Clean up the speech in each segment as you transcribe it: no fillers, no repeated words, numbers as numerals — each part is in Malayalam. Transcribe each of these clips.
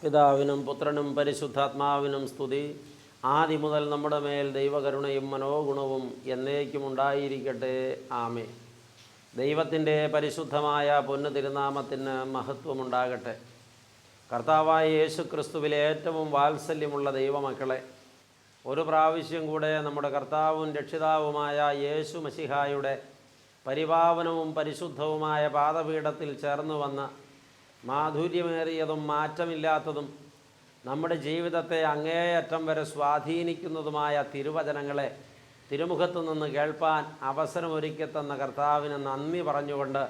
പിതാവിനും പുത്രനും പരിശുദ്ധാത്മാവിനും സ്തുതി. ആദി മുതൽ നമ്മുടെ മേൽ ദൈവകരുണയും മനോഗുണവും എന്നേക്കും ഉണ്ടായിരിക്കട്ടെ. ആമേൻ. ദൈവത്തിൻ്റെ പരിശുദ്ധമായ പൊന്നു തിരുനാമത്തിന് മഹത്വമുണ്ടാകട്ടെ. കർത്താവായ യേശു ക്രിസ്തുവിലെ ഏറ്റവും വാത്സല്യമുള്ള ദൈവമക്കളെ, ഒരു പ്രാവശ്യം കൂടെ നമ്മുടെ കർത്താവും രക്ഷിതാവുമായ യേശു മശിഹായുടെ പരിപാവനവും പരിശുദ്ധവുമായ പാദപീഠത്തിൽ ചേർന്ന് വന്ന മാധുര്യമേറിയതും മാറ്റമില്ലാത്തതും നമ്മുടെ ജീവിതത്തെ അങ്ങേയറ്റം വരെ സ്വാധീനിക്കുന്നതുമായ തിരുവചനങ്ങളെ തിരുമുഖത്തു നിന്ന് കേൾപ്പാൻ അവസരമൊരുക്കിത്തന്ന കർത്താവിന് നന്ദി പറഞ്ഞുകൊണ്ട്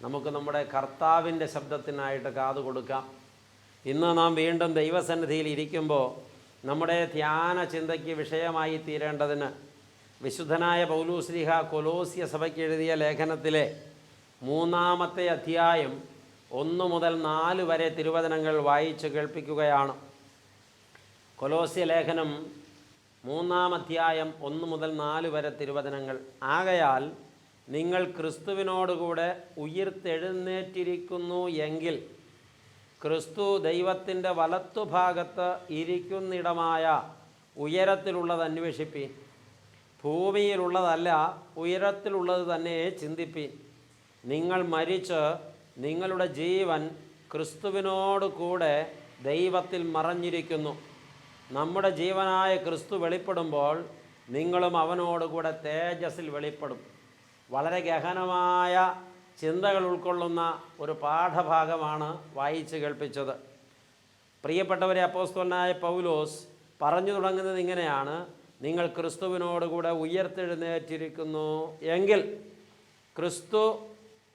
നമുക്ക് നമ്മുടെ കർത്താവിൻ്റെ ശബ്ദത്തിനായിട്ട് കാതുകൊടുക്കാം. ഇന്ന് നാം വീണ്ടും ദൈവസന്നിധിയിൽ ഇരിക്കുമ്പോൾ നമ്മുടെ ധ്യാന ചിന്തയ്ക്ക് വിഷയമായി തീരേണ്ടതിന് വിശുദ്ധനായ പൗലോസ്ലീഹ കൊലോസ്യ സഭയ്ക്ക് എഴുതിയ ലേഖനത്തിലെ 3-ാമത്തെ അധ്യായം 1 മുതൽ 4 വരെ തിരുവചനങ്ങൾ വായിച്ച് കേൾപ്പിക്കുകയാണ്. കൊലോസ്യ ലേഖനം 3-ാം അധ്യായം 1 മുതൽ 4 വരെ തിരുവചനങ്ങൾ. ആകയാൽ നിങ്ങൾ ക്രിസ്തുവിനോടുകൂടെ ഉയിർത്തെഴുന്നേറ്റിരിക്കുന്നു എങ്കിൽ ക്രിസ്തു ദൈവത്തിൻ്റെ വലത്തുഭാഗത്ത് ഇരിക്കുന്നിടമായ ഉയരത്തിലുള്ളത് അന്വേഷിപ്പീൻ. ഭൂമിയിലുള്ളതല്ല, ഉയരത്തിലുള്ളത് തന്നെ ചിന്തിപ്പീൻ. നിങ്ങൾ മരിച്ച് നിങ്ങളുടെ ജീവൻ ക്രിസ്തുവിനോട് കൂടെ ദൈവത്തിൽ മറഞ്ഞിരിക്കുന്നു. നമ്മുടെ ജീവനായ ക്രിസ്തു വെളിപ്പെടുമ്പോൾ നിങ്ങളും അവനോടുകൂടെ തേജസ്സിൽ വെളിപ്പെടും. വളരെ ഗഹനമായ ചിന്തകൾ ഉൾക്കൊള്ളുന്ന ഒരു പാഠഭാഗമാണ് വായിച്ച് കേൾപ്പിച്ചത്. പ്രിയപ്പെട്ടവരെ, അപ്പോസ്തലനായ പൗലോസ് പറഞ്ഞു തുടങ്ങുന്നത് ഇങ്ങനെയാണ്: നിങ്ങൾ ക്രിസ്തുവിനോടുകൂടെ ഉയർത്തെഴുന്നേറ്റിരിക്കുന്നു എങ്കിൽ. ക്രിസ്തു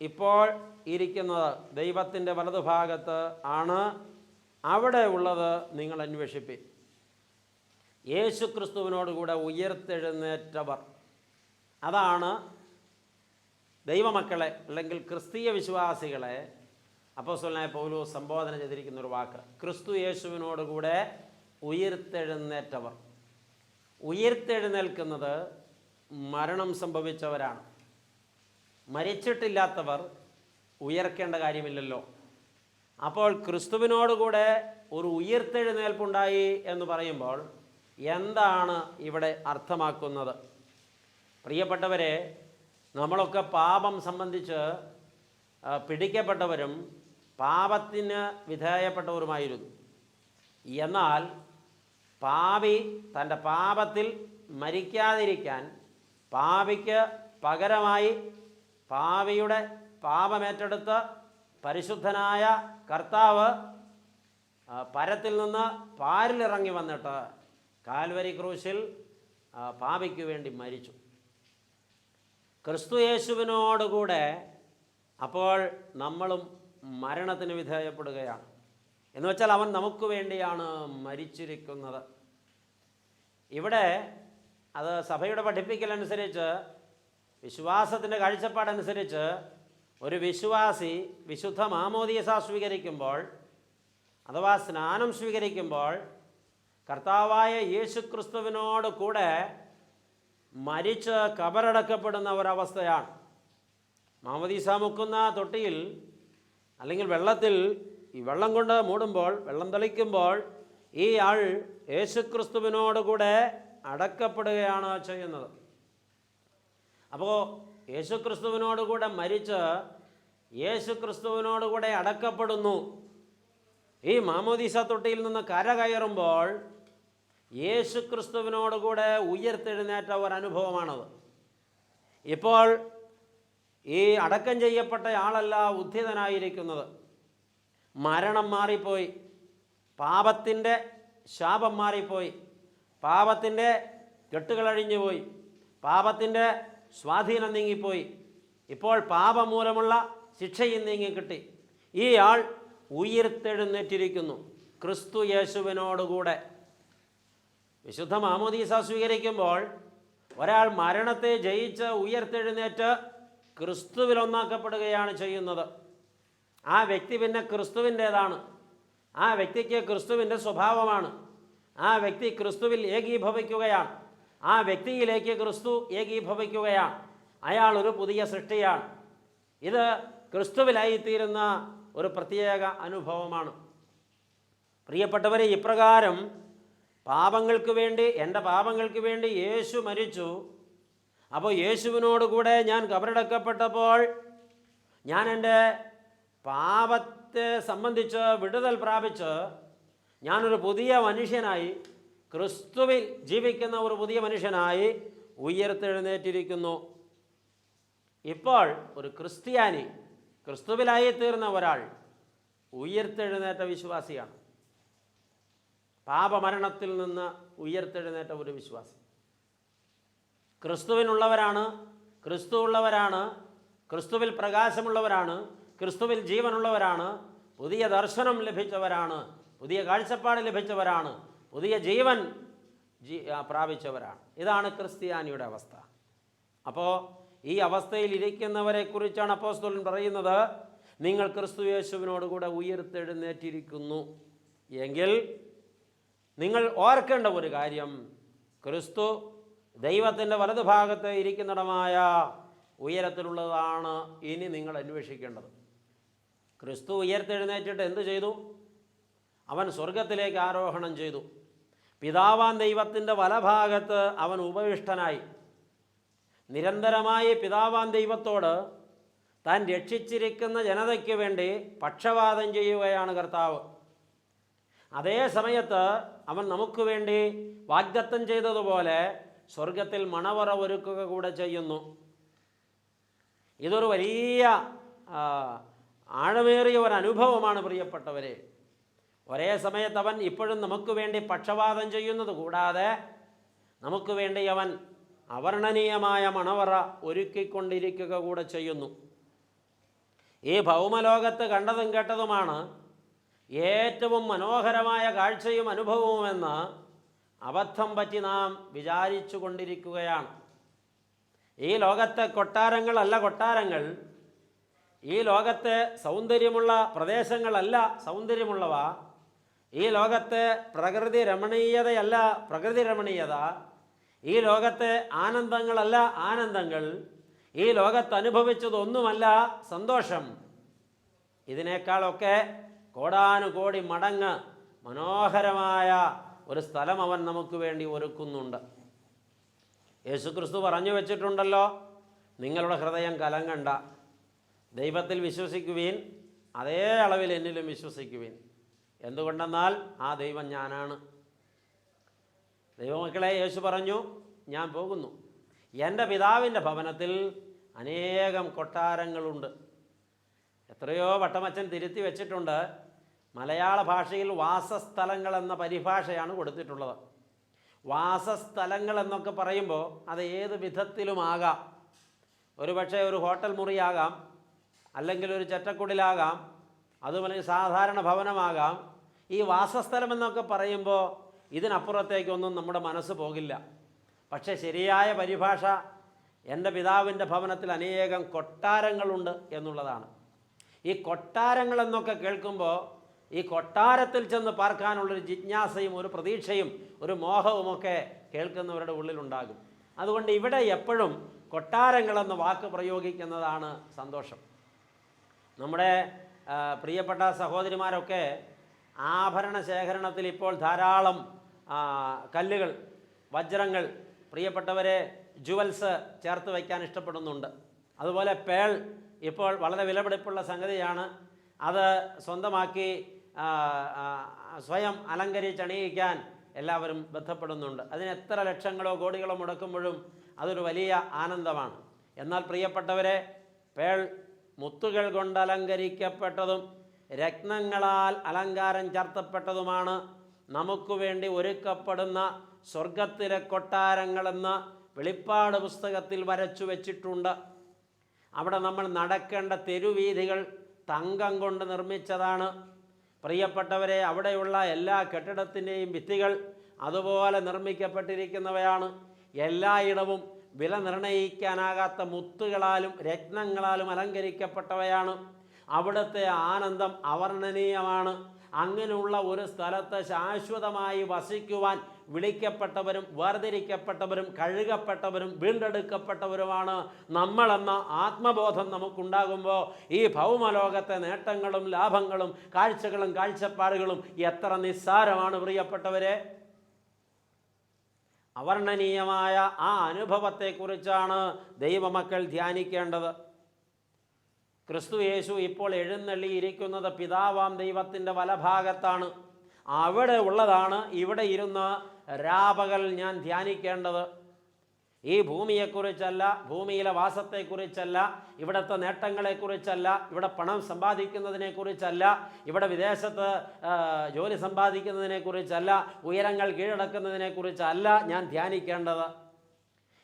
ഇപ്പോൾ ഇരിക്കുന്നത് ദൈവത്തിൻ്റെ വലതുഭാഗത്ത് ആണ്. അവിടെ ഉള്ളത് നിങ്ങൾ അന്വേഷിപ്പിൻ. യേശു ക്രിസ്തുവിനോടുകൂടെ ഉയർത്തെഴുന്നേറ്റവർ, അതാണ് ദൈവമക്കളെ അല്ലെങ്കിൽ ക്രിസ്തീയ വിശ്വാസികളെ അപ്പോസ്തലനായ പൗലോസ് സംബോധന ചെയ്തിരിക്കുന്ന ഒരു വാക്ക്. ക്രിസ്തു യേശുവിനോടുകൂടെ ഉയർത്തെഴുന്നേറ്റവർ. ഉയർത്തെഴുന്നേൽക്കുന്നത് മരണം സംഭവിച്ചവരാണ്. മരിച്ചിട്ടില്ലാത്തവർ ഉയർക്കേണ്ട കാര്യമില്ലല്ലോ. അപ്പോൾ ക്രിസ്തുവിനോടുകൂടെ ഒരു ഉയർത്തെഴുന്നേൽപ്പുണ്ടായി എന്ന് പറയുമ്പോൾ എന്താണ് ഇവിടെ അർത്ഥമാക്കുന്നത്? പ്രിയപ്പെട്ടവരെ, നമ്മളൊക്കെ പാപം സംബന്ധിച്ച് പിടിക്കപ്പെട്ടവരും പാപത്തിന് വിധേയപ്പെട്ടവരുമായിരുന്നു. എന്നാൽ പാപി തൻ്റെ പാപത്തിൽ മരിക്കാതിരിക്കാൻ പാപിക്ക് പകരമായി പാപിയുടെ പാപമേറ്റെടുത്ത് പരിശുദ്ധനായ കർത്താവ് പരത്തിൽ നിന്ന് പാരിലിറങ്ങി വന്നിട്ട് കാൽവരി ക്രൂശിൽ പാപിക്ക് വേണ്ടി മരിച്ചു. ക്രിസ്തു യേശുവിനോടുകൂടെ അപ്പോൾ നമ്മളും മരണത്തിന് വിധേയപ്പെടുകയാണ്. എന്ന് വെച്ചാൽ അവൻ നമുക്ക് വേണ്ടിയാണ് മരിച്ചിരിക്കുന്നത്. ഇവിടെ അത് സഭയുടെ പഠിപ്പിക്കലനുസരിച്ച്, വിശ്വാസത്തിൻ്റെ കാഴ്ചപ്പാടനുസരിച്ച് ഒരു വിശ്വാസി വിശുദ്ധ മാമോദീസ സ്വീകരിക്കുമ്പോൾ അഥവാ സ്നാനം സ്വീകരിക്കുമ്പോൾ കർത്താവായ യേശു ക്രിസ്തുവിനോട് കൂടെ മരിച്ച് കബറടക്കപ്പെടുന്ന ഒരവസ്ഥയാണ്. മാമോദീസ മുക്കുന്ന തൊട്ടിയിൽ അല്ലെങ്കിൽ വെള്ളത്തിൽ ഈ വെള്ളം കൊണ്ട് മൂടുമ്പോൾ, വെള്ളം തളിക്കുമ്പോൾ ഈ ആൾ യേശുക്രിസ്തുവിനോട് കൂടെ അടക്കപ്പെടുകയാണ് ചെയ്യുന്നത്. അപ്പോൾ യേശുക്രിസ്തുവിനോട് കൂടെ മരിച്ച് യേശുക്രിസ്തുവിനോട് കൂടെ അടക്കപ്പെടുന്നു. ഈ മാമോദീസ തൊട്ടിയിൽ നിന്ന് കര കയറുമ്പോൾ യേശുക്രിസ്തുവിനോട് കൂടെ ഉയർത്തെഴുന്നേറ്റ ഒരനുഭവമാണത്. ഇപ്പോൾ ഈ അടക്കം ചെയ്യപ്പെട്ട ആളല്ല ഉദ്ധിതനായിരിക്കുന്നത്. മരണം മാറിപ്പോയി, പാപത്തിൻ്റെ ശാപം മാറിപ്പോയി, പാപത്തിൻ്റെ കെട്ടുകളഴിഞ്ഞു പോയി, പാപത്തിൻ്റെ സ്വാധീനം നീങ്ങിപ്പോയി. ഇപ്പോൾ പാപം മൂലമുള്ള ശിക്ഷയും നീങ്ങിക്കിട്ടി. ഈ ആൾ ഉയർത്തെഴുന്നേറ്റിരിക്കുന്നു ക്രിസ്തു യേശുവിനോടുകൂടെ. വിശുദ്ധ മാമോദീസ സ്വീകരിക്കുമ്പോൾ ഒരാൾ മരണത്തെ ജയിച്ച് ഉയർത്തെഴുന്നേറ്റ് ക്രിസ്തുവിൽ ഒന്നാക്കപ്പെടുകയാണ് ചെയ്യുന്നത്. ആ വ്യക്തി പിന്നെ ക്രിസ്തുവിൻ്റേതാണ്. ആ വ്യക്തിക്ക് ക്രിസ്തുവിൻ്റെ സ്വഭാവമാണ്. ആ വ്യക്തി ക്രിസ്തുവിൽ ഏകീഭവിക്കുകയാണ്. ആ വ്യക്തിയിലേക്ക് ക്രിസ്തു ഏകീഭവിക്കുകയാണ്. അയാൾ ഒരു പുതിയ സൃഷ്ടിയാണ്. ഇത് ക്രിസ്തുവിലായിത്തീരുന്ന ഒരു പ്രത്യേക അനുഭവമാണ്. പ്രിയപ്പെട്ടവരെ, ഇപ്രകാരം പാപങ്ങൾക്ക് വേണ്ടി, എൻ്റെ പാപങ്ങൾക്ക് വേണ്ടി യേശു മരിച്ചു. അപ്പോൾ യേശുവിനോടുകൂടെ ഞാൻ കബറടക്കപ്പെട്ടപ്പോൾ ഞാൻ എൻ്റെ പാപത്തെ സംബന്ധിച്ച് വിടുതൽ പ്രാപിച്ച് ഞാനൊരു പുതിയ മനുഷ്യനായി, ക്രിസ്തുവിൽ ജീവിക്കുന്ന ഒരു പുതിയ മനുഷ്യനായി ഉയർത്തെഴുന്നേറ്റിരിക്കുന്നു. ഇപ്പോൾ ഒരു ക്രിസ്ത്യാനി, ക്രിസ്തുവിലായി തീർന്ന ഒരാൾ ഉയർത്തെഴുന്നേറ്റ വിശ്വാസിയാണ്. പാപമരണത്തിൽ നിന്ന് ഉയർത്തെഴുന്നേറ്റ ഒരു വിശ്വാസി. ക്രിസ്തുവിനുള്ളവരാണ്, ക്രിസ്തു ഉള്ളവരാണ്, ക്രിസ്തുവിൽ പ്രകാശമുള്ളവരാണ്, ക്രിസ്തുവിൽ ജീവനുള്ളവരാണ്, പുതിയ ദർശനം ലഭിച്ചവരാണ്, പുതിയ കാഴ്ചപ്പാട് ലഭിച്ചവരാണ്, പുതിയ ജീവൻ പ്രാപിച്ചവരാണ്. ഇതാണ് ക്രിസ്ത്യാനിയുടെ അവസ്ഥ. അപ്പോൾ ഈ അവസ്ഥയിൽ ഇരിക്കുന്നവരെ കുറിച്ചാണ് അപ്പോസ്തലൻ പറയുന്നത്, നിങ്ങൾ ക്രിസ്തു യേശുവിനോടുകൂടെ ഉയർത്തെഴുന്നേറ്റിരിക്കുന്നു എങ്കിൽ നിങ്ങൾ ഓർക്കേണ്ട ഒരു കാര്യം, ക്രിസ്തു ദൈവത്തിൻ്റെ വലതുഭാഗത്ത് ഇരിക്കുന്നിടമായ ഉയരത്തിലുള്ളതാണ് ഇനി നിങ്ങൾ അന്വേഷിക്കേണ്ടത്. ക്രിസ്തു ഉയർത്തെഴുന്നേറ്റിട്ട് എന്തു ചെയ്തു? അവൻ സ്വർഗത്തിലേക്ക് ആരോഹണം ചെയ്തു. പിതാവാൻ ദൈവത്തിൻ്റെ വലഭാഗത്ത് അവൻ ഉപവിഷ്ടനായി. നിരന്തരമായി പിതാവാൻ ദൈവത്തോട് താൻ രക്ഷിച്ചിരിക്കുന്ന ജനതയ്ക്ക് വേണ്ടി പക്ഷപാതം ചെയ്യുകയാണ് കർത്താവ്. അതേ സമയത്ത് അവൻ നമുക്ക് വേണ്ടി വാഗ്ദത്തം ചെയ്തതുപോലെ സ്വർഗത്തിൽ മണവറ ഒരുക്കുക കൂടെ ചെയ്യുന്നു. ഇതൊരു വലിയ ആഴമേറിയ ഒരു അനുഭവമാണ് പ്രിയപ്പെട്ടവരെ. ഒരേ സമയത്ത് അവൻ ഇപ്പോഴും നമുക്ക് വേണ്ടി പക്ഷപാതം ചെയ്യുന്നത് കൂടാതെ നമുക്ക് വേണ്ടി അവൻ അവർണ്ണനീയമായ മണവറ ഒരുക്കിക്കൊണ്ടിരിക്കുക കൂടെ ചെയ്യുന്നു. ഈ ഭൗമലോകത്ത് കണ്ടതും കേട്ടതുമാണ് ഏറ്റവും മനോഹരമായ കാഴ്ചയും അനുഭവവുമെന്ന് അബദ്ധം പറ്റി നാം വിചാരിച്ചു കൊണ്ടിരിക്കുകയാണ്. ഈ ലോകത്തെ കൊട്ടാരങ്ങളല്ല കൊട്ടാരങ്ങൾ, ഈ ലോകത്തെ സൗന്ദര്യമുള്ള പ്രദേശങ്ങളല്ല സൗന്ദര്യമുള്ളവ, ഈ ലോകത്തെ പ്രകൃതി രമണീയതയല്ല പ്രകൃതി രമണീയത, ഈ ലോകത്തെ ആനന്ദങ്ങളല്ല ആനന്ദങ്ങൾ, ഈ ലോകത്ത് അനുഭവിച്ചതൊന്നുമല്ല സന്തോഷം. ഇതിനേക്കാളൊക്കെ കോടാനുകോടി മടങ്ങ് മനോഹരമായ ഒരു സ്ഥലം അവൻ നമുക്ക് വേണ്ടി ഒരുക്കുന്നുണ്ട്. യേശുക്രിസ്തു പറഞ്ഞു വെച്ചിട്ടുണ്ടല്ലോ, നിങ്ങളുടെ ഹൃദയം കലങ്ങണ്ട, ദൈവത്തിൽ വിശ്വസിക്കുവീൻ, അതേ അളവിൽ എന്നിലും വിശ്വസിക്കുവീൻ. എന്തുകൊണ്ടെന്നാൽ ആ ദൈവം ഞാനാണ്. ദൈവമക്കളെ, യേശു പറഞ്ഞു, ഞാൻ പോകുന്നു, എൻ്റെ പിതാവിൻ്റെ ഭവനത്തിൽ അനേകം കൊട്ടാരങ്ങളുണ്ട്. എത്രയോ വട്ടമച്ചൻ തിരുത്തി വെച്ചിട്ടുണ്ട്. മലയാള ഭാഷയിൽ വാസസ്ഥലങ്ങൾ എന്ന പരിഭാഷയാണ് കൊടുത്തിട്ടുള്ളത്. വാസസ്ഥലങ്ങൾ എന്നൊക്കെ പറയുമ്പോൾ അത് ഏത് വിധത്തിലുമാകാം. ഒരുപക്ഷെ ഒരു ഹോട്ടൽ മുറിയാകാം, അല്ലെങ്കിൽ ഒരു ചെറ്റക്കുടിലാകാം, അതുപോലെ സാധാരണ ഭവനമാകാം. ഈ വാസസ്ഥലം എന്നൊക്കെ പറയുമ്പോൾ ഇതിനപ്പുറത്തേക്കൊന്നും നമ്മുടെ മനസ്സ് പോകില്ല. പക്ഷേ ശരിയായ പരിഭാഷ എൻ്റെ പിതാവിൻ്റെ ഭവനത്തിൽ അനേകം കൊട്ടാരങ്ങളുണ്ട് എന്നുള്ളതാണ്. ഈ കൊട്ടാരങ്ങൾ എന്നൊക്കെ കേൾക്കുമ്പോൾ ഈ കൊട്ടാരത്തിൽ ചെന്ന് പാർക്കാനുള്ളൊരു ജിജ്ഞാസയും ഒരു പ്രതീക്ഷയും ഒരു മോഹവുമൊക്കെ കേൾക്കുന്നവരുടെ ഉള്ളിലുണ്ടാകും. അതുകൊണ്ട് ഇവിടെ എപ്പോഴും കൊട്ടാരങ്ങളെന്ന വാക്ക് പ്രയോഗിക്കുന്നതാണ് സന്തോഷം. നമ്മുടെ പ്രിയപ്പെട്ട സഹോദരിമാരൊക്കെ ആഭരണ ശേഖരണത്തിൽ ഇപ്പോൾ ധാരാളം കല്ലുകൾ, വജ്രങ്ങൾ, പ്രിയപ്പെട്ടവരെ ജുവൽസ് ചേർത്ത് വയ്ക്കാൻ ഇഷ്ടപ്പെടുന്നുണ്ട്. അതുപോലെ പേൾ ഇപ്പോൾ വളരെ വിലപിടിപ്പുള്ള സംഗതിയാണ്. അത് സ്വന്തമാക്കി സ്വയം അലങ്കരിച്ചണിയിക്കാൻ എല്ലാവരും ബന്ധപ്പെടുന്നുണ്ട്. അതിന് എത്ര ലക്ഷങ്ങളോ കോടികളോ മുടക്കുമ്പോഴും അതൊരു വലിയ ആനന്ദമാണ്. എന്നാൽ പ്രിയപ്പെട്ടവരെ, പേൾ മുത്തുകൾ കൊണ്ട് അലങ്കരിക്കപ്പെട്ടതും രത്നങ്ങളാൽ അലങ്കാരം ചാർത്തപ്പെട്ടതുമാണ് നമുക്ക് വേണ്ടി ഒരുക്കപ്പെടുന്ന സ്വർഗത്തിലെ കൊട്ടാരങ്ങളെന്ന് വെളിപ്പാട് പുസ്തകത്തിൽ വരച്ചു വച്ചിട്ടുണ്ട്. അവിടെ നമ്മൾ നടക്കേണ്ട തെരുവീഥികൾ തങ്കം കൊണ്ട് നിർമ്മിച്ചതാണ്. പ്രിയപ്പെട്ടവരെ, അവിടെയുള്ള എല്ലാ കെട്ടിടത്തിൻ്റെയും ഭിത്തികൾ അതുപോലെ നിർമ്മിക്കപ്പെട്ടിരിക്കുന്നവയാണ്. എല്ലായിടവും വില നിർണയിക്കാനാകാത്ത മുത്തുകളാലും രത്നങ്ങളാലും അലങ്കരിക്കപ്പെട്ടവയാണ്. അവിടുത്തെ ആനന്ദം അവർണ്ണനീയമാണ്. അങ്ങനെയുള്ള ഒരു സ്ഥലത്ത് ശാശ്വതമായി വസിക്കുവാൻ വിളിക്കപ്പെട്ടവരും വേർതിരിക്കപ്പെട്ടവരും കഴുകപ്പെട്ടവരും വീണ്ടെടുക്കപ്പെട്ടവരുമാണ് നമ്മളെന്ന ആത്മബോധം നമുക്കുണ്ടാകുമ്പോൾ ഈ ഭൗമലോകത്തെ നേട്ടങ്ങളും ലാഭങ്ങളും കാഴ്ചകളും കാഴ്ചപ്പാടുകളും എത്ര നിസ്സാരമാണ് പ്രിയപ്പെട്ടവരെ. അവർണ്ണനീയമായ ആ അനുഭവത്തെക്കുറിച്ചാണ് ദൈവമക്കൾ ധ്യാനിക്കേണ്ടത്. ക്രിസ്തു യേശു ഇപ്പോൾ എഴുന്നള്ളിയിരിക്കുന്നത് പിതാവാം ദൈവത്തിൻ്റെ വലഭാഗത്താണ്. അവിടെ ഉള്ളതാണ് ഇവിടെ ഇരുന്ന് രാപകൽ ഞാൻ ധ്യാനിക്കേണ്ടത്. ഈ ഭൂമിയെക്കുറിച്ചല്ല, ഭൂമിയിലെ വാസത്തെക്കുറിച്ചല്ല, ഇവിടുത്തെ നേട്ടങ്ങളെക്കുറിച്ചല്ല, ഇവിടെ പണം സമ്പാദിക്കുന്നതിനെക്കുറിച്ചല്ല, ഇവിടെ വിദേശത്ത് ജോലി സമ്പാദിക്കുന്നതിനെക്കുറിച്ചല്ല, ഉയരങ്ങൾ കീഴടക്കുന്നതിനെക്കുറിച്ചല്ല ഞാൻ ധ്യാനിക്കേണ്ടത്.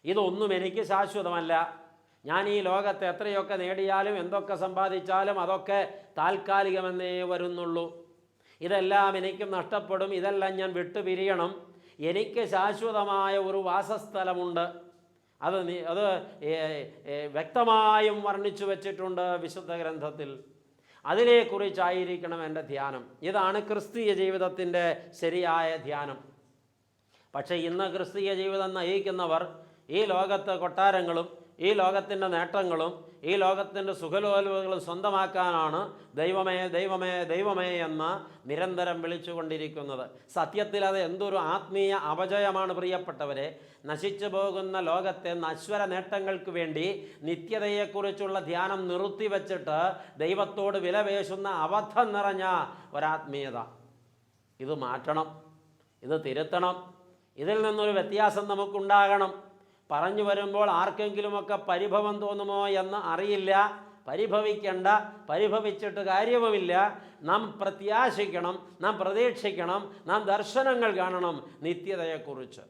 ഇതൊന്നും എനിക്ക് ശാശ്വതമല്ല. ഞാൻ ഈ ലോകത്ത് എത്രയൊക്കെ നേടിയാലും എന്തൊക്കെ സമ്പാദിച്ചാലും അതൊക്കെ താൽക്കാലികമെന്നേ വരുന്നുള്ളൂ. ഇതെല്ലാം എനിക്കും നഷ്ടപ്പെടും, ഇതെല്ലാം ഞാൻ വിട്ടുപിരിയണം. എനിക്ക് ശാശ്വതമായ ഒരു വാസസ്ഥലമുണ്ട്. അത് വ്യക്തമായും വർണ്ണിച്ചു വച്ചിട്ടുണ്ട് വിശുദ്ധ ഗ്രന്ഥത്തിൽ. അതിനെക്കുറിച്ചായിരിക്കണം എൻ്റെ ധ്യാനം. ഇതാണ് ക്രിസ്തീയ ജീവിതത്തിൻ്റെ ശരിയായ ധ്യാനം. പക്ഷേ ഇന്ന് ക്രിസ്തീയ ജീവിതം നയിക്കുന്നവർ ഈ ലോകത്തെ കൊട്ടാരങ്ങളും ഈ ലോകത്തിൻ്റെ നേട്ടങ്ങളും ഈ ലോകത്തിൻ്റെ സുഖലോലുപകളും സ്വന്തമാക്കാനാണ് ദൈവമേ ദൈവമേ ദൈവമേ എന്ന് നിരന്തരം വിളിച്ചുകൊണ്ടിരിക്കുന്നത്. സത്യത്തിൽ അത് എന്തൊരു ആത്മീയ അപജയമാണ് പ്രിയപ്പെട്ടവരെ. നശിച്ചു പോകുന്ന ലോകത്തെ നശ്വര നേട്ടങ്ങൾക്ക് വേണ്ടി നിത്യതയെക്കുറിച്ചുള്ള ധ്യാനം നിർത്തിവെച്ചിട്ട് ദൈവത്തോട് വിലപേശുന്ന അബദ്ധം നിറഞ്ഞ ഒരാത്മീയത. ഇത് മാറ്റണം, ഇത് തിരുത്തണം, ഇതിൽ നിന്നൊരു വ്യത്യാസം നമുക്കുണ്ടാകണം. പറഞ്ഞു വരുമ്പോൾ ആർക്കെങ്കിലുമൊക്കെ പരിഭവം തോന്നുമോ എന്ന് അറിയില്ല. പരിഭവിക്കേണ്ട, പരിഭവിച്ചിട്ട് കാര്യവുമില്ല. നാം പ്രത്യാശിക്കണം, നാം പ്രതീക്ഷിക്കണം, നാം ദർശനങ്ങൾ കാണണം നിത്യതയെക്കുറിച്ച്.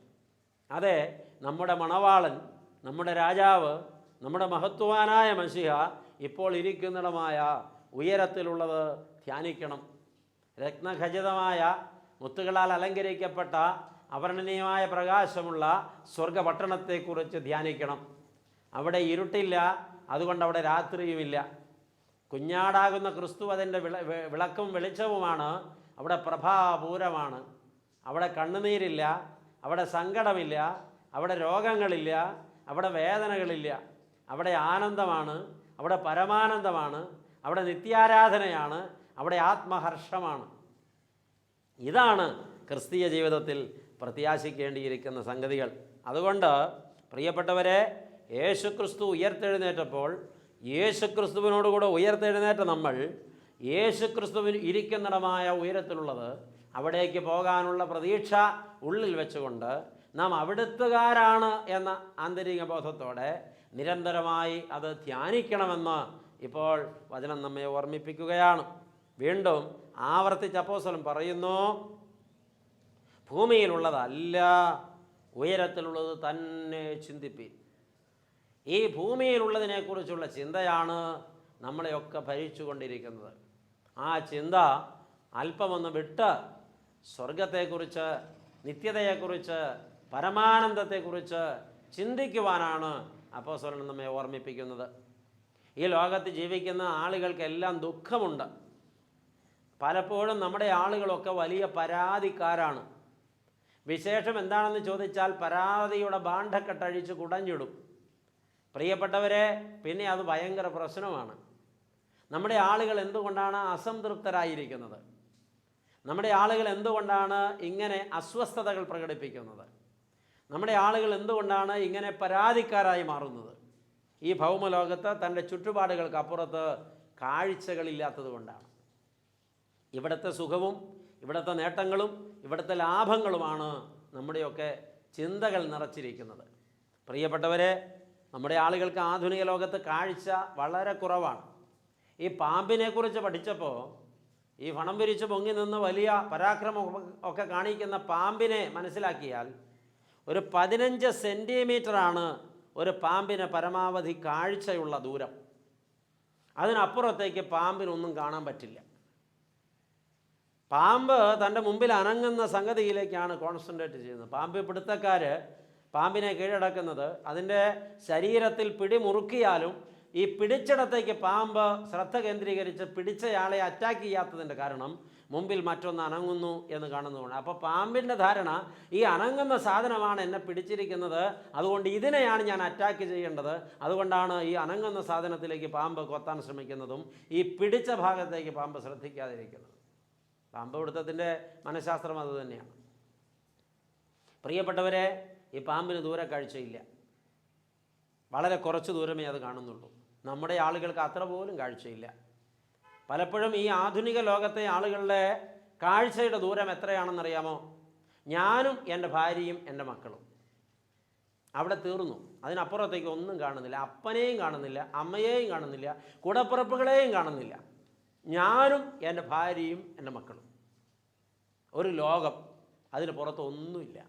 അതെ, നമ്മുടെ മണവാളൻ, നമ്മുടെ രാജാവ്, നമ്മുടെ മഹത്വവാനായ മശിഹ ഇപ്പോൾ ഇരിക്കുന്നിടമായ ഉയരത്തിലുള്ളത് ധ്യാനിക്കണം. രത്നഖചിതമായ മുത്തുകളാൽ അലങ്കരിക്കപ്പെട്ട അവർണ്ണനീയമായ പ്രകാശമുള്ള സ്വർഗപട്ടണത്തെക്കുറിച്ച് ധ്യാനിക്കണം. അവിടെ ഇരുട്ടില്ല, അതുകൊണ്ട് അവിടെ രാത്രിയുമില്ല. കുഞ്ഞാടാകുന്ന ക്രിസ്തു അതിൻ്റെ വിളക്കും വെളിച്ചവുമാണ്. അവിടെ പ്രഭാപൂരമാണ്. അവിടെ കണ്ണുനീരില്ല, അവിടെ സങ്കടമില്ല, അവിടെ രോഗങ്ങളില്ല, അവിടെ വേദനകളില്ല. അവിടെ ആനന്ദമാണ്, അവിടെ പരമാനന്ദമാണ്, അവിടെ നിത്യാരാധനയാണ്, അവിടെ ആത്മഹർഷമാണ്. ഇതാണ് ക്രിസ്തീയ ജീവിതത്തിൽ പ്രത്യാശിക്കേണ്ടിയിരിക്കുന്ന സംഗതികൾ. അതുകൊണ്ട് പ്രിയപ്പെട്ടവരെ, യേശുക്രിസ്തു ഉയർത്തെഴുന്നേറ്റപ്പോൾ യേശുക്രിസ്തുവിനോടുകൂടെ ഉയർത്തെഴുന്നേറ്റ നമ്മൾ യേശുക്രിസ്തുവിന് ഇരിക്കുന്നിടമായ ഉയരത്തിലുള്ളത് അവിടേക്ക് പോകാനുള്ള പ്രതീക്ഷ ഉള്ളിൽ വെച്ചുകൊണ്ട് നാം അവിടുത്തുകാരാണ് എന്ന ആന്തരിക ബോധത്തോടെ നിരന്തരമായി അത് ധ്യാനിക്കണമെന്ന് ഇപ്പോൾ വചനം നമ്മെ ഓർമ്മിപ്പിക്കുകയാണ്. വീണ്ടും ആവർത്തിച്ച് അപ്പോസ്തലൻ പറയുന്നു, ഭൂമിയിലുള്ളതല്ല ഉയരത്തിലുള്ളത് തന്നെ ചിന്തിപ്പീൻ. ഈ ഭൂമിയിലുള്ളതിനെക്കുറിച്ചുള്ള ചിന്തയാണ് നമ്മളെയൊക്കെ ഭരിച്ചുകൊണ്ടിരിക്കുന്നത്. ആ ചിന്ത അല്പമൊന്ന് വിട്ട് സ്വർഗത്തെക്കുറിച്ച്, നിത്യതയെക്കുറിച്ച്, പരമാനന്ദത്തെക്കുറിച്ച് ചിന്തിക്കുവാനാണ് അപ്പോസ്തലൻ നമ്മെ ഓർമ്മിപ്പിക്കുന്നത്. ഈ ലോകത്ത് ജീവിക്കുന്ന ആളുകൾക്കെല്ലാം ദുഃഖമുണ്ട്. പലപ്പോഴും നമ്മുടെ ആളുകളൊക്കെ വലിയ പരാതിക്കാരാണ്. വിശേഷം എന്താണെന്ന് ചോദിച്ചാൽ പരാതിയുടെ ബാണ്ഡക്കെട്ടഴിച്ച് കുടഞ്ഞിടും. പ്രിയപ്പെട്ടവരെ, പിന്നെ അത് ഭയങ്കര പ്രശ്നമാണ്. നമ്മുടെ ആളുകൾ എന്തുകൊണ്ടാണ് അസംതൃപ്തരായിരിക്കുന്നത്? നമ്മുടെ ആളുകൾ എന്തുകൊണ്ടാണ് ഇങ്ങനെ അസ്വസ്ഥതകൾ പ്രകടിപ്പിക്കുന്നത്? നമ്മുടെ ആളുകൾ എന്തുകൊണ്ടാണ് ഇങ്ങനെ പരാതിക്കാരായി മാറുന്നത്? ഈ ഭൗമലോകത്ത് തൻ്റെ ചുറ്റുപാടുകൾക്ക് അപ്പുറത്ത് കാഴ്ചകളില്ലാത്തത് കൊണ്ടാണ്. ഇവിടുത്തെ സുഖവും ഇവിടുത്തെ നേട്ടങ്ങളും ഇവിടുത്തെ ലാഭങ്ങളുമാണ് നമ്മുടെയൊക്കെ ചിന്തകൾ നിറച്ചിരിക്കുന്നത്. പ്രിയപ്പെട്ടവരെ, നമ്മുടെ ആളുകൾക്ക് ആധുനിക ലോകത്ത് കാഴ്ച വളരെ കുറവാണ്. ഈ പാമ്പിനെക്കുറിച്ച് പഠിച്ചപ്പോൾ ഈ പണം പിരിച്ച് പൊങ്ങി നിന്ന് വലിയ പരാക്രമം ഒക്കെ കാണിക്കുന്ന പാമ്പിനെ മനസ്സിലാക്കിയാൽ ഒരു 15 സെൻറ്റിമീറ്ററാണ് ഒരു പാമ്പിന് പരമാവധി കാഴ്ചയുള്ള ദൂരം. അതിനപ്പുറത്തേക്ക് പാമ്പിനൊന്നും കാണാൻ പറ്റില്ല. പാമ്പ് തൻ്റെ മുമ്പിൽ അനങ്ങുന്ന സംഗതിയിലേക്കാണ് കോൺസെൻട്രേറ്റ് ചെയ്യുന്നത്. പാമ്പ് പിടുത്തക്കാർ പാമ്പിനെ കീഴടക്കുന്നത് അതിൻ്റെ ശരീരത്തിൽ പിടിമുറുക്കിയാലും ഈ പിടിച്ചിടത്തേക്ക് പാമ്പ് ശ്രദ്ധ കേന്ദ്രീകരിച്ച് പിടിച്ചയാളെ അറ്റാക്ക് ചെയ്യാത്തതിൻ്റെ കാരണം മുമ്പിൽ മറ്റൊന്ന് അനങ്ങുന്നു എന്ന് കാണുന്നതുകൊണ്ട്. അപ്പോൾ പാമ്പിൻ്റെ ധാരണ ഈ അനങ്ങുന്ന സാധനമാണ് എന്നെ പിടിച്ചിരിക്കുന്നത്, അതുകൊണ്ട് ഇതിനെയാണ് ഞാൻ അറ്റാക്ക് ചെയ്യേണ്ടത്. അതുകൊണ്ടാണ് ഈ അനങ്ങുന്ന സാധനത്തിലേക്ക് പാമ്പ് കൊത്താൻ ശ്രമിക്കുന്നതും ഈ പിടിച്ച ഭാഗത്തേക്ക് പാമ്പ് ശ്രദ്ധിക്കാതിരിക്കുന്നത്. പാമ്പ് പിടുത്തത്തിൻ്റെ മനഃശാസ്ത്രം അത് തന്നെയാണ്. പ്രിയപ്പെട്ടവരെ, ഈ പാമ്പിന് ദൂരെ കാഴ്ചയില്ല, വളരെ കുറച്ച് ദൂരമേ അത് കാണുന്നുള്ളൂ. നമ്മുടെ ആളുകൾക്ക് അത്ര പോലും കാഴ്ചയില്ല. പലപ്പോഴും ഈ ആധുനിക ലോകത്തെ ആളുകളുടെ കാഴ്ചയുടെ ദൂരം എത്രയാണെന്നറിയാമോ? ഞാനും എൻ്റെ ഭാര്യയും എൻ്റെ മക്കളും, അവിടെ തീർന്നു. അതിനപ്പുറത്തേക്ക് ഒന്നും കാണുന്നില്ല. അപ്പനെയും കാണുന്നില്ല, അമ്മയെയും കാണുന്നില്ല, കൂടപ്പിറപ്പുകളെയും കാണുന്നില്ല. ഞാനും എൻ്റെ ഭാര്യയും എൻ്റെ മക്കളും, ഒരു ലോകം. അതിന് പുറത്ത് ഒന്നുമില്ല.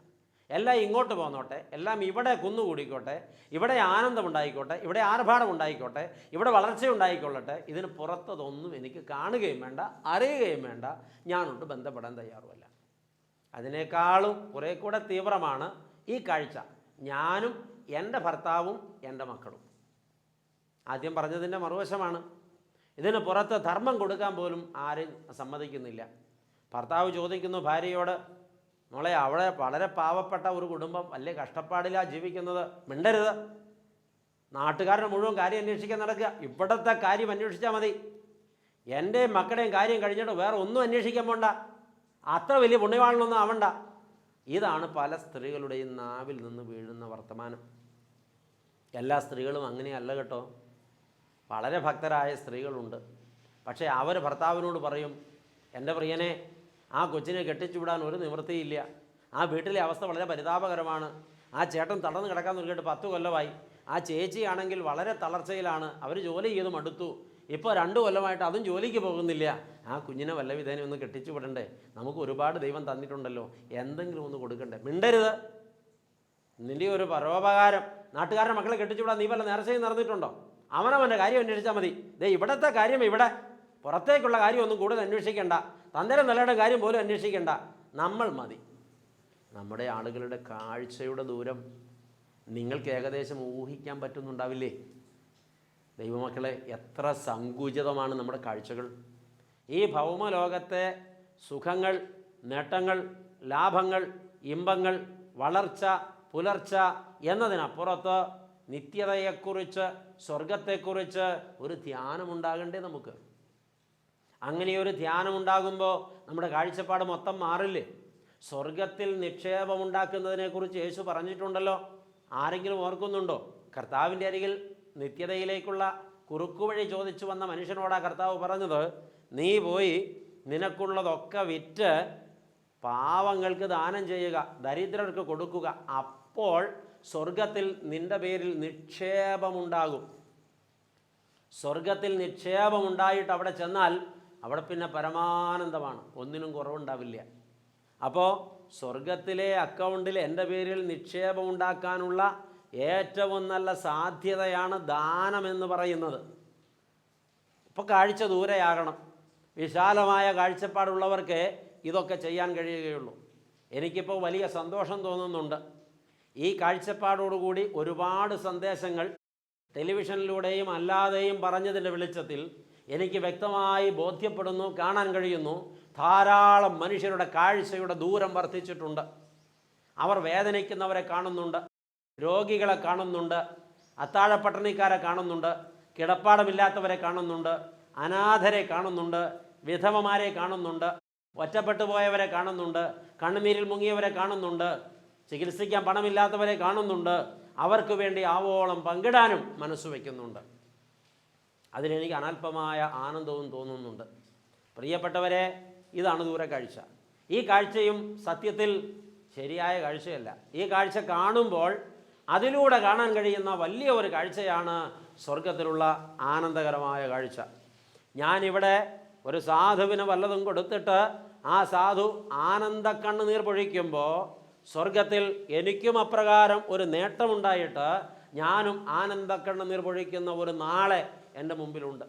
എല്ലാം ഇങ്ങോട്ട് പോന്നോട്ടെ, എല്ലാം ഇവിടെ കുന്നുകൂടിക്കോട്ടെ, ഇവിടെ ആനന്ദമുണ്ടായിക്കോട്ടെ, ഇവിടെ ആർഭാടം ഉണ്ടായിക്കോട്ടെ, ഇവിടെ വളർച്ചയുണ്ടായിക്കൊള്ളട്ടെ. ഇതിന് പുറത്തതൊന്നും എനിക്ക് കാണുകയും വേണ്ട, അറിയുകയും വേണ്ട. ഞാനോട്ട് ബന്ധപ്പെടാൻ തയ്യാറുമല്ല. അതിനേക്കാളും കുറേ കൂടെ തീവ്രമാണ് ഈ കാഴ്ച. ഞാനും എൻ്റെ ഭർത്താവും എൻ്റെ മക്കളും. ആദ്യം പറഞ്ഞതിൻ്റെ മറുവശമാണ്. ഇതിന് പുറത്ത് ധർമ്മം കൊടുക്കാൻ പോലും ആരും സമ്മതിക്കുന്നില്ല. ഭർത്താവ് ചോദിക്കുന്നു ഭാര്യയോട്, മോളെ, അവിടെ വളരെ പാവപ്പെട്ട ഒരു കുടുംബം, വലിയ കഷ്ടപ്പാടിലാണ് ജീവിക്കുന്നത്, മിണ്ടരുത്. നാട്ടുകാരുടെ മുഴുവൻ കാര്യം അന്വേഷിക്കാൻ നടക്കുക, ഇവിടുത്തെ കാര്യം അന്വേഷിച്ചാൽ മതി. എൻ്റെയും മക്കളുടെയും കാര്യം കഴിഞ്ഞിട്ട് വേറെ ഒന്നും അന്വേഷിക്കാൻ പോണ്ട, അത്ര വലിയ പുണ്യവാളൊന്നും ആവണ്ട. ഇതാണ് പല സ്ത്രീകളുടെയും നാവിൽ നിന്ന് വീഴുന്ന വർത്തമാനം. എല്ലാ സ്ത്രീകളും അങ്ങനെയല്ല കേട്ടോ. വളരെ ഭക്തരായ സ്ത്രീകളുണ്ട്. പക്ഷേ അവർ ഭർത്താവിനോട് പറയും, എൻ്റെ പ്രിയനെ, ആ കൊച്ചിനെ കെട്ടിച്ചു വിടാൻ ഒരു നിവൃത്തിയില്ല, ആ വീട്ടിലെ അവസ്ഥ വളരെ പരിതാപകരമാണ്, ആ ചേട്ടൻ തളർന്ന് കിടക്കാൻ തുടങ്ങിയിട്ട് 10 കൊല്ലമായി, ആ ചേച്ചിയാണെങ്കിൽ വളരെ തളർച്ചയിലാണ്, അവർ ജോലി ചെയ്ത് മടുത്തു, ഇപ്പോൾ 2 കൊല്ലമായിട്ട് അതും ജോലിക്ക് പോകുന്നില്ല, ആ കുഞ്ഞിനെ വല്ല വിധേനെ ഒന്ന് കെട്ടിച്ചു വിടണ്ടേ, നമുക്ക് ഒരുപാട് ദൈവം തന്നിട്ടുണ്ടല്ലോ, എന്തെങ്കിലും ഒന്ന് കൊടുക്കണ്ടേ. മിണ്ടരുത്. നിൻ്റെ ഒരു പരോപകാരം, നാട്ടുകാരുടെ മക്കളെ കെട്ടിച്ചു വിടാൻ നീ വല്ല നേർച്ചയും നടന്നിട്ടുണ്ടോ? അവനവൻ്റെ കാര്യം അന്വേഷിച്ചാൽ മതി. ഇവിടുത്തെ കാര്യം ഇവിടെ, പുറത്തേക്കുള്ള കാര്യമൊന്നും കൂടുതൽ അന്വേഷിക്കേണ്ട, തന്തരം നിലയുടെ കാര്യം പോലും അന്വേഷിക്കേണ്ട, നമ്മൾ മതി. നമ്മുടെ ആളുകളുടെ കാഴ്ചയുടെ ദൂരം നിങ്ങൾക്ക് ഏകദേശം ഊഹിക്കാൻ പറ്റുന്നുണ്ടാവില്ലേ? ദൈവമക്കളെ, എത്ര സങ്കുചിതമാണ് നമ്മുടെ കാഴ്ചകൾ. ഈ ഭൗമലോകത്തെ സുഖങ്ങൾ, നേട്ടങ്ങൾ, ലാഭങ്ങൾ, ഇമ്പങ്ങൾ, വളർച്ച, പുലർച്ച എന്നതിനപ്പുറത്ത് നിത്യതയെക്കുറിച്ച്, സ്വർഗത്തെക്കുറിച്ച് ഒരു ധ്യാനമുണ്ടാകണ്ടേ നമുക്ക്? അങ്ങനെയൊരു ധ്യാനമുണ്ടാകുമ്പോൾ നമ്മുടെ കാഴ്ചപ്പാട് മൊത്തം മാറില്ലേ? സ്വർഗത്തിൽ നിക്ഷേപമുണ്ടാക്കുന്നതിനെക്കുറിച്ച് യേശു പറഞ്ഞിട്ടുണ്ടല്ലോ. ആരെങ്കിലും ഓർക്കുന്നുണ്ടോ? കർത്താവിൻ്റെ അരികിൽ നിത്യതയിലേക്കുള്ള കുറുക്കുവഴി ചോദിച്ചു വന്ന മനുഷ്യനോടാണ് കർത്താവ് പറഞ്ഞത്, നീ പോയി നിനക്കുള്ളതൊക്കെ വിറ്റ് പാവങ്ങൾക്ക് ദാനം ചെയ്യുക, ദരിദ്രർക്ക് കൊടുക്കുക, അപ്പോൾ സ്വർഗത്തിൽ നിൻ്റെ പേരിൽ നിക്ഷേപമുണ്ടാകും. സ്വർഗത്തിൽ നിക്ഷേപമുണ്ടായിട്ട് അവിടെ ചെന്നാൽ അവിടെ പിന്നെ പരമാനന്ദമാണ്, ഒന്നിനും കുറവുണ്ടാവില്ല. അപ്പോൾ സ്വർഗത്തിലെ അക്കൗണ്ടിൽ എൻ്റെ പേരിൽ നിക്ഷേപമുണ്ടാക്കാനുള്ള ഏറ്റവും നല്ല സാധ്യതയാണ് ദാനമെന്ന് പറയുന്നത്. ഇപ്പോൾ കാഴ്ച ദൂരെയാകണം. വിശാലമായ കാഴ്ചപ്പാടുള്ളവർക്ക് ഇതൊക്കെ ചെയ്യാൻ കഴിയുകയുള്ളൂ. എനിക്കിപ്പോൾ വലിയ സന്തോഷം തോന്നുന്നുണ്ട്. ഈ കാഴ്ചപ്പാടോടുകൂടി ഒരുപാട് സന്ദേശങ്ങൾ ടെലിവിഷനിലൂടെയും അല്ലാതെയും പറഞ്ഞതിൻ്റെ വെളിച്ചത്തിൽ എനിക്ക് വ്യക്തമായി ബോധ്യപ്പെടുന്നു, കാണാൻ കഴിയുന്നു. ധാരാളം മനുഷ്യരുടെ കാഴ്ചയുടെ ദൂരം വർദ്ധിച്ചിട്ടുണ്ട്. അവർ വേദനിക്കുന്നവരെ കാണുന്നുണ്ട്, രോഗികളെ കാണുന്നുണ്ട്, അത്താഴപ്പട്ടണിക്കാരെ കാണുന്നുണ്ട്, കിടപ്പാടമില്ലാത്തവരെ കാണുന്നുണ്ട്, അനാഥരെ കാണുന്നുണ്ട്, വിധവമാരെ കാണുന്നുണ്ട്, ഒറ്റപ്പെട്ടു പോയവരെ കാണുന്നുണ്ട്, കണ്ണുനീരിൽ മുങ്ങിയവരെ കാണുന്നുണ്ട്, ചികിത്സിക്കാൻ പണമില്ലാത്തവരെ കാണുന്നുണ്ട്. അവർക്ക് വേണ്ടി ആവോളം പങ്കിടാനും മനസ്സ് വയ്ക്കുന്നുണ്ട്. അതിലെനിക്ക് അനൽപമായ ആനന്ദവും തോന്നുന്നുണ്ട്. പ്രിയപ്പെട്ടവരെ, ഇതാണ് ദൂരക്കാഴ്ച. ഈ കാഴ്ചയും സത്യത്തിൽ ശരിയായ കാഴ്ചയല്ല. ഈ കാഴ്ച കാണുമ്പോൾ അതിലൂടെ കാണാൻ കഴിയുന്ന വലിയ ഒരു കാഴ്ചയാണ് സ്വർഗത്തിലുള്ള ആനന്ദകരമായ കാഴ്ച. ഞാനിവിടെ ഒരു സാധുവിന് വല്ലതും കൊടുത്തിട്ട് ആ സാധു ആനന്ദ കണ്ണുനീർ പൊഴിക്കുമ്പോൾ സ്വർഗത്തിൽ എനിക്കും അപ്രകാരം ഒരു നേട്ടമുണ്ടായിട്ട് ഞാനും ആനന്ദക്കണ്ണുനീർ പൊഴിക്കുന്ന ഒരു നാളെ എൻ്റെ മുമ്പിലുണ്ട്.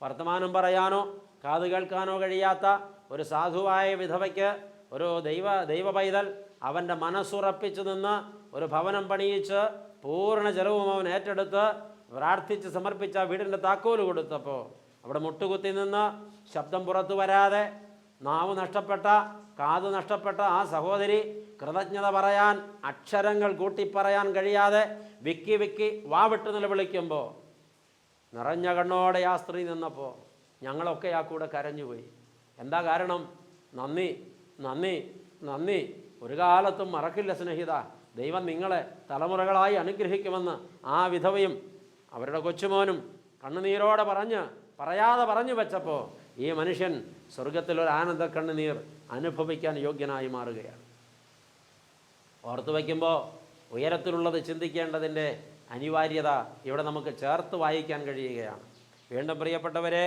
വർത്തമാനം പറയാനോ കാത് കേൾക്കാനോ കഴിയാത്ത ഒരു സാധുവായ വിധവയ്ക്ക് ഒരു ദൈവ പൈതൽ അവൻ്റെ മനസ്സുറപ്പിച്ചു നിന്ന് ഒരു ഭവനം പണിയിച്ച് പൂർണ്ണ ചെലവും അവൻ ഏറ്റെടുത്ത് പ്രാർത്ഥിച്ച് സമർപ്പിച്ച വീടിൻ്റെ താക്കോല് കൊടുത്തപ്പോൾ അവിടെ മുട്ടുകുത്തി നിന്ന് ശബ്ദം പുറത്തു വരാതെ നാവ് നഷ്ടപ്പെട്ട, കാത് നഷ്ടപ്പെട്ട ആ സഹോദരി കൃതജ്ഞത പറയാൻ, അക്ഷരങ്ങൾ കൂട്ടിപ്പറയാൻ കഴിയാതെ വിക്കി വിക്കി വാവിട്ട് നിലവിളിക്കുമ്പോൾ നിറഞ്ഞ കണ്ണോടെ ആ സ്ത്രീ നിന്നപ്പോൾ ഞങ്ങളൊക്കെ ആ കൂടെ കരഞ്ഞുപോയി. എന്താ കാരണം? നന്ദി, നന്ദി, നന്ദി. ഒരു കാലത്തും മറക്കില്ല സ്നേഹിത. ദൈവം നിങ്ങളെ തലമുറകളായി അനുഗ്രഹിക്കുമെന്ന് ആ വിധവയും അവരുടെ കൊച്ചുമോനും കണ്ണുനീരോടെ പറയാതെ പറഞ്ഞു വെച്ചപ്പോൾ ഈ മനുഷ്യൻ സ്വർഗത്തിലൊരു ആനന്ദ കണ്ണുനീർ അനുഭവിക്കാൻ യോഗ്യനായി മാറുകയാണ്. ഓർത്തു വയ്ക്കുമ്പോൾ ഉയരത്തിലുള്ളത് ചിന്തിക്കേണ്ടതിൻ്റെ അനിവാര്യത ഇവിടെ നമുക്ക് ചേർത്ത് വായിക്കാൻ കഴിയുകയാണ്. വീണ്ടും പ്രിയപ്പെട്ടവരെ,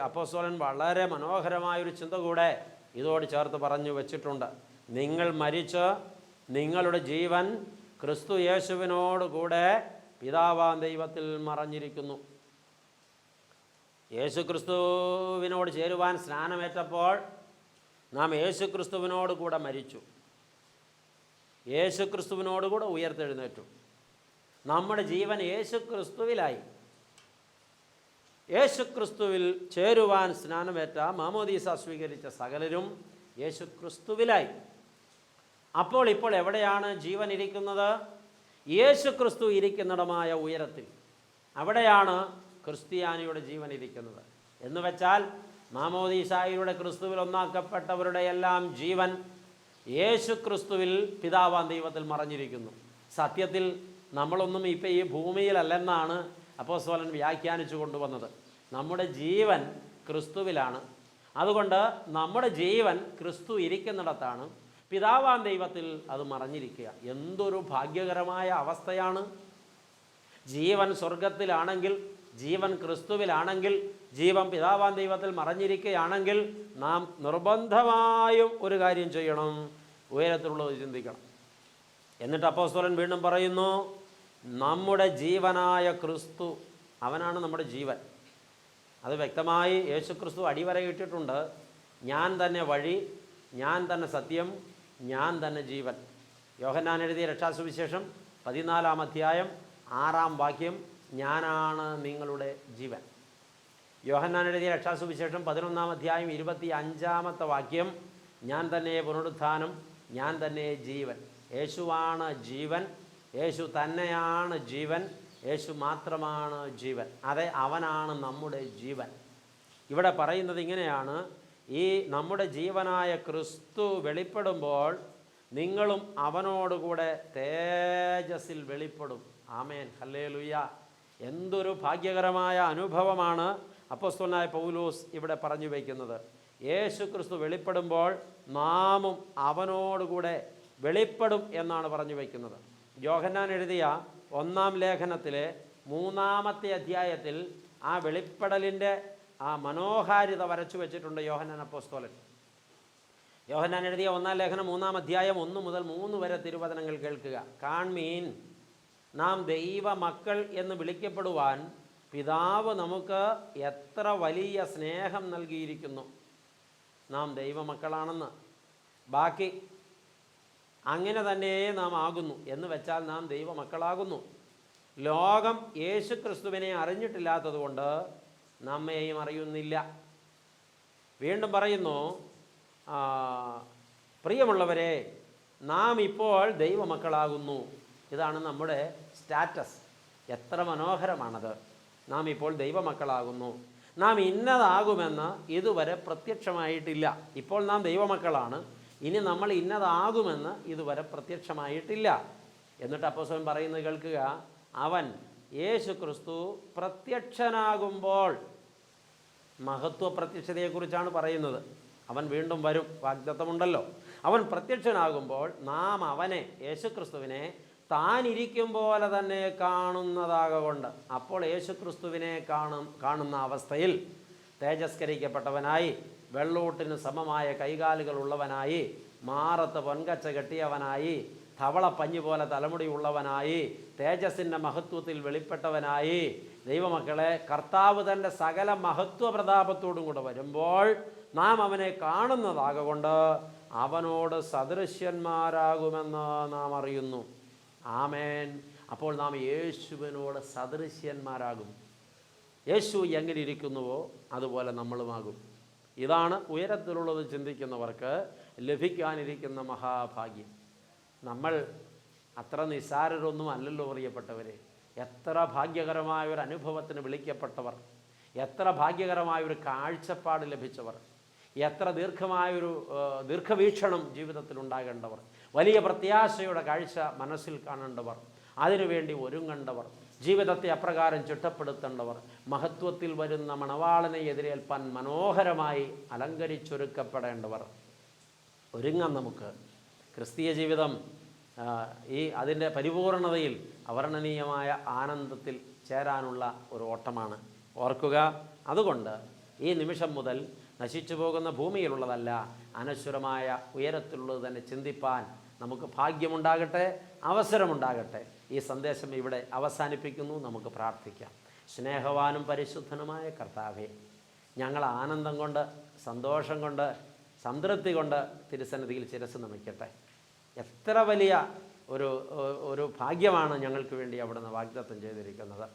അപ്പോസ്തലൻ വളരെ മനോഹരമായൊരു ചിന്ത കൂടെ ഇതോട് ചേർത്ത് പറഞ്ഞു വച്ചിട്ടുണ്ട്. നിങ്ങൾ മരിച്ച് നിങ്ങളുടെ ജീവൻ ക്രിസ്തു യേശുവിനോട് കൂടെ പിതാവാം ദൈവത്തിൽ മറഞ്ഞിരിക്കുന്നു. യേശു ക്രിസ്തുവിനോട് ചേരുവാൻ സ്നാനമേറ്റപ്പോൾ നാം യേശു ക്രിസ്തുവിനോട് കൂടെ മരിച്ചു, യേശു ക്രിസ്തുവിനോട് കൂടെ ഉയർത്തെഴുന്നേറ്റു. നമ്മുടെ ജീവൻ യേശു ക്രിസ്തുവിലായി. യേശു ക്രിസ്തുവിൽ ചേരുവാൻ സ്നാനമേറ്റ മാമോദീസ സ്വീകരിച്ച സകലരും യേശു ക്രിസ്തുവിലായി. അപ്പോൾ ഇപ്പോൾ എവിടെയാണ് ജീവൻ ഇരിക്കുന്നത്? യേശു ക്രിസ്തു ഇരിക്കുന്നിടമായ ഉയരത്തിൽ. അവിടെയാണ് ക്രിസ്ത്യാനിയുടെ ജീവൻ ഇരിക്കുന്നത്. എന്ന് വെച്ചാൽ മാമോദീസായിലൂടെ ക്രിസ്തുവിൽ ഒന്നാക്കപ്പെട്ടവരുടെ എല്ലാം ജീവൻ യേശു ക്രിസ്തുവിൽ പിതാവാം ദൈവത്തിൽ മറഞ്ഞിരിക്കുന്നു. സത്യത്തിൽ നമ്മളൊന്നും ഇപ്പം ഈ ഭൂമിയിലല്ലെന്നാണ് അപ്പോസ്തലൻ വ്യാഖ്യാനിച്ചു കൊണ്ടുവന്നത്. നമ്മുടെ ജീവൻ ക്രിസ്തുവിലാണ്. അതുകൊണ്ട് നമ്മുടെ ജീവൻ ക്രിസ്തു ഇരിക്കുന്നിടത്താണ് പിതാവാം ദൈവത്തിൽ അത് മറഞ്ഞിരിക്കുക. എന്തൊരു ഭാഗ്യകരമായ അവസ്ഥയാണ്! ജീവൻ സ്വർഗത്തിലാണെങ്കിൽ, ജീവൻ ക്രിസ്തുവിലാണെങ്കിൽ, ജീവൻ പിതാവാം ദൈവത്തിൽ മറഞ്ഞിരിക്കുകയാണെങ്കിൽ നാം നിർബന്ധമായും ഒരു കാര്യം ചെയ്യണം, ഉയരത്തിലുള്ളത് ചിന്തിക്കണം. എന്നിട്ട് അപ്പോസ്തലൻ വീണ്ടും പറയുന്നു, നമ്മുടെ ജീവനായ ക്രിസ്തു, അവനാണ് നമ്മുടെ ജീവൻ. അത് വ്യക്തമായി യേശുക്രിസ്തു അടിവരയിട്ടിട്ടുണ്ട്. ഞാൻ തന്നെ വഴി, ഞാൻ തന്നെ സത്യം, ഞാൻ തന്നെ ജീവൻ. യോഹന്നാൻ എഴുതിയ രക്ഷാസുവിശേഷം 14-ാം അധ്യായം 6-ാം വാക്യം, ഞാനാണ് നിങ്ങളുടെ ജീവൻ. യോഹന്നാൻ എഴുതിയ രക്ഷാസുവിശേഷം 11-ാം അധ്യായം 25-ാമത്തെ വാക്യം, ഞാൻ തന്നെ പുനരുത്ഥാനം, ഞാൻ തന്നെ ജീവൻ. യേശുവാണ് ജീവൻ, യേശു തന്നെയാണ് ജീവൻ, യേശു മാത്രമാണ് ജീവൻ. അതെ, അവനാണ് നമ്മുടെ ജീവൻ. ഇവിടെ പറയുന്നത് ഇങ്ങനെയാണ്, ഈ നമ്മുടെ ജീവനായ ക്രിസ്തു വെളിപ്പെടുമ്പോൾ നിങ്ങളും അവനോടുകൂടെ തേജസ്സിൽ വെളിപ്പെടും. ആമേൻ, ഹല്ലേലൂയ. എന്തൊരു ഭാഗ്യകരമായ അനുഭവമാണ് അപ്പോസ്തലനായ പൗലോസ് ഇവിടെ പറഞ്ഞു വയ്ക്കുന്നത്. യേശു ക്രിസ്തു വെളിപ്പെടുമ്പോൾ നാമും അവനോടുകൂടെ വെളിപ്പെടും എന്നാണ് പറഞ്ഞു വയ്ക്കുന്നത്. യോഹന്നാൻ എഴുതിയ 1-ാം ലേഖനത്തിലെ 3-ാമത്തെ അധ്യായത്തിൽ ആ വെളിപ്പെടലിൻ്റെ ആ മനോഹാരിത വരച്ചു വെച്ചിട്ടുണ്ട് യോഹന്നാൻ അപ്പോസ്തലൻ. യോഹന്നാൻ എഴുതിയ 1-ാം ലേഖനം 3-ാം അധ്യായം 1 മുതൽ 3 വരെ തിരുവചനങ്ങൾ കേൾക്കുക. കാൺമീൻ, നാം ദൈവ മക്കൾ എന്ന് വിളിക്കപ്പെടുവാൻ പിതാവ് നമുക്ക് എത്ര വലിയ സ്നേഹം നൽകിയിരിക്കുന്നു. നാം ദൈവമക്കളാണെന്ന്. ബാക്കി അങ്ങനെ തന്നെ നാം ആകുന്നു എന്ന് വെച്ചാൽ നാം ദൈവമക്കളാകുന്നു. ലോകം യേശു ക്രിസ്തുവിനെ അറിഞ്ഞിട്ടില്ലാത്തതുകൊണ്ട് നമ്മെയും അറിയുന്നില്ല. വീണ്ടും പറയുന്നു, പ്രിയമുള്ളവരെ, നാം ഇപ്പോൾ ദൈവമക്കളാകുന്നു. ഇതാണ് നമ്മുടെ സ്റ്റാറ്റസ്. എത്ര മനോഹരമാണത്! നാം ഇപ്പോൾ ദൈവമക്കളാകുന്നു. നാം ഇന്നതാകുമെന്ന് ഇതുവരെ പ്രത്യക്ഷമായിട്ടില്ല. ഇപ്പോൾ നാം ദൈവമക്കളാണ്, ഇനി നമ്മൾ ഇന്നതാകുമെന്ന് ഇതുവരെ പ്രത്യക്ഷമായിട്ടില്ല. എന്നിട്ട് അപ്പോസ്തലൻ പറയുന്നത് കേൾക്കുക, അവൻ യേശു ക്രിസ്തു പ്രത്യക്ഷനാകുമ്പോൾ, മഹത്വ പ്രത്യക്ഷതയെക്കുറിച്ചാണ് പറയുന്നത്. അവൻ വീണ്ടും വരും, വാഗ്ദത്തമുണ്ടല്ലോ. അവൻ പ്രത്യക്ഷനാകുമ്പോൾ നാം അവനെ, യേശുക്രിസ്തുവിനെ താനിരിക്കും പോലെ തന്നെ കാണുന്നതാകൊണ്ട്, അപ്പോൾ യേശുക്രിസ്തുവിനെ കാണുന്ന അവസ്ഥയിൽ തേജസ്കരിക്കപ്പെട്ടവനായി, വെള്ളൂട്ടിന് സമമായ കൈകാലുകൾ ഉള്ളവനായി, മാറത്ത് പൊൻകച്ച കെട്ടിയവനായി, ധവളപ്പഞ്ഞു പോലെ തലമുടി ഉള്ളവനായി, തേജസ്സിൻ്റെ മഹത്വത്തിൽ വെളിപ്പെട്ടവനായി, ദൈവമക്കളെ, കർത്താവ് തൻ്റെ സകല മഹത്വ പ്രതാപത്തോടും കൂടെ വരുമ്പോൾ നാം അവനെ കാണുന്നതാകൊണ്ട് അവനോട് സദൃശ്യന്മാരാകുമെന്ന് നാം അറിയുന്നു. ആമേൻ. അപ്പോൾ നാം യേശുവിനോട് സദൃശ്യന്മാരാകും. യേശു എങ്ങനെ ഇരിക്കുന്നുവോ അതുപോലെ നമ്മളുമാകും. ഇതാണ് ഉയരത്തിലുള്ളത് ചിന്തിക്കുന്നവർക്ക് ലഭിക്കാനിരിക്കുന്ന മഹാഭാഗ്യം. നമ്മൾ അത്ര നിസ്സാരരൊന്നും അല്ലല്ലോ പ്രിയപ്പെട്ടവരെ. എത്ര ഭാഗ്യകരമായ ഒരു അനുഭവത്തിന് വിളിക്കപ്പെട്ടവർ, എത്ര ഭാഗ്യകരമായൊരു കാഴ്ചപ്പാട് ലഭിച്ചവർ, എത്ര ദീർഘവീക്ഷണം ജീവിതത്തിൽ ഉണ്ടാകേണ്ടവർ, വലിയ പ്രത്യാശയുടെ കാഴ്ച മനസ്സിൽ കാണേണ്ടവർ, അതിനുവേണ്ടി ഒരുങ്ങേണ്ടവർ, ജീവിതത്തെ അപ്രകാരം ചിട്ടപ്പെടുത്തേണ്ടവർ, മഹത്വത്തിൽ വരുന്ന മണവാളനെ എതിരേൽപ്പാൻ മനോഹരമായി അലങ്കരിച്ചൊരുക്കപ്പെടേണ്ടവർ. ഒരുങ്ങാം നമുക്ക്. ക്രിസ്തീയ ജീവിതം അതിൻ്റെ പരിപൂർണതയിൽ അവർണ്ണനീയമായ ആനന്ദത്തിൽ ചേരാനുള്ള ഒരു ഓട്ടമാണ്. ഓർക്കുക, അതുകൊണ്ട് ഈ നിമിഷം മുതൽ നശിച്ചു പോകുന്ന ഭൂമിയിലുള്ളതല്ല, അനശ്വരമായ ഉയരത്തിലുള്ളത് തന്നെ ചിന്തിപ്പാൻ നമുക്ക് ഭാഗ്യമുണ്ടാകട്ടെ, അവസരമുണ്ടാകട്ടെ. ഈ സന്ദേശം ഇവിടെ അവസാനിപ്പിക്കുന്നു. നമുക്ക് പ്രാർത്ഥിക്കാം. സ്നേഹവാനും പരിശുദ്ധനുമായ കർത്താവേ, ഞങ്ങൾ ആനന്ദം കൊണ്ട്, സന്തോഷം കൊണ്ട്, സംതൃപ്തി കൊണ്ട് തിരുസന്നിധിയിൽ ശിരസ്സ് നമിക്കട്ടെ. എത്ര വലിയ ഒരു ഭാഗ്യമാണ് ഞങ്ങൾക്ക് വേണ്ടി അവിടുന്ന് വാഗ്ദത്തം ചെയ്തിരിക്കുന്നത്.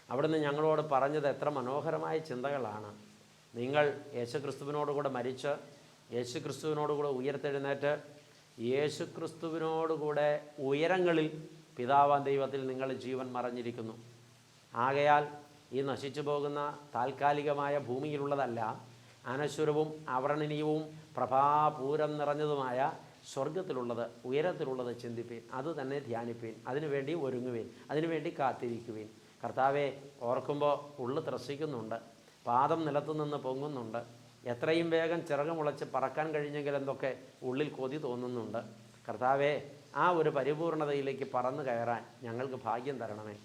അവിടുന്ന് ഞങ്ങളോട് പറഞ്ഞത് എത്ര മനോഹരമായ ചിന്തകളാണ്. നിങ്ങൾ യേശുക്രിസ്തുവിനോടുകൂടെ മരിച്ച്, യേശുക്രിസ്തുവിനോടുകൂടെ ഉയർത്തെഴുന്നേറ്റ്, യേശുക്രിസ്തുവിനോടുകൂടെ ഉയരങ്ങളിൽ പിതാവാൻ ദൈവത്തിൽ നിങ്ങൾ ജീവൻ മറഞ്ഞിരിക്കുന്നു. ആകയാൽ ഈ നശിച്ചു പോകുന്ന താൽക്കാലികമായ ഭൂമിയിലുള്ളതല്ല, അനശ്വരവും അവർണ്ണനീയവും പ്രഭാപൂരം നിറഞ്ഞതുമായ സ്വർഗത്തിലുള്ളത്, ഉയരത്തിലുള്ളത് ചിന്തിപ്പീൻ, അത് തന്നെ ധ്യാനിപ്പീൻ, അതിനുവേണ്ടി ഒരുങ്ങുവീൻ, അതിനുവേണ്ടി കാത്തിരിക്കുവീൻ. കർത്താവെ, ഓർക്കുമ്പോൾ ഉള്ളു ത്രസിക്കുന്നുണ്ട്, പാദം നിലത്തു നിന്ന് പൊങ്ങുന്നുണ്ട്. എത്രയും വേഗം ചിറകുമുളച്ച് പറക്കാൻ കഴിഞ്ഞെങ്കിൽ എന്തൊക്കെ ഉള്ളിൽ കൊതി തോന്നുന്നുണ്ട്. കർത്താവെ, ആ ഒരു പരിപൂർണതയിലേക്ക് പറന്നു കയറാൻ ഞങ്ങൾക്ക് ഭാഗ്യം തരണമേ.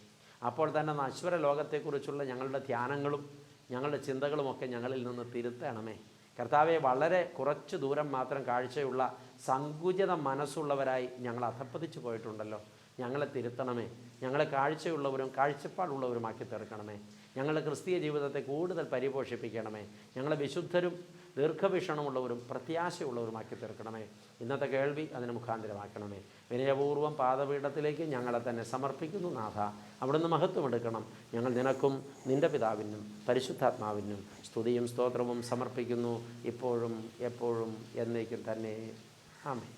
അപ്പോൾ തന്നെ നശ്വര ലോകത്തെക്കുറിച്ചുള്ള ഞങ്ങളുടെ ധ്യാനങ്ങളും ഞങ്ങളുടെ ചിന്തകളുമൊക്കെ ഞങ്ങളിൽ നിന്ന് തിരുത്തണമേ. കർത്താവെ, വളരെ കുറച്ച് ദൂരം മാത്രം കാഴ്ചയുള്ള സങ്കുചിത മനസ്സുള്ളവരായി ഞങ്ങൾ അധപ്പതിച്ചു പോയിട്ടുണ്ടല്ലോ. ഞങ്ങളെ തിരുത്തണമേ. ഞങ്ങളെ കാഴ്ചയുള്ളവരും കാഴ്ചപ്പാടുള്ളവരുമാക്കി തീർക്കണമേ. ഞങ്ങളുടെ ക്രിസ്തീയ ജീവിതത്തെ കൂടുതൽ പരിപോഷിപ്പിക്കണമേ. ഞങ്ങളെ വിശുദ്ധരും ദീർഘവീക്ഷണമുള്ളവരും പ്രത്യാശയുള്ളവരുമാക്കി തീർക്കണമേ. ഇന്നത്തെ കേൾവി അതിന് മുഖാന്തരമാക്കണമേ. വിനയപൂർവ്വം പാദപീഠത്തിലേക്ക് ഞങ്ങളെ തന്നെ സമർപ്പിക്കുന്നു. നാഥ, അവിടുന്ന് മഹത്വമെടുക്കണം. ഞങ്ങൾ നിനക്കും നിൻ്റെ പിതാവിനും പരിശുദ്ധാത്മാവിനും സ്തുതിയും സ്തോത്രവും സമർപ്പിക്കുന്നു, ഇപ്പോഴും എപ്പോഴും എന്നേക്കും തന്നെ. ആമേൻ.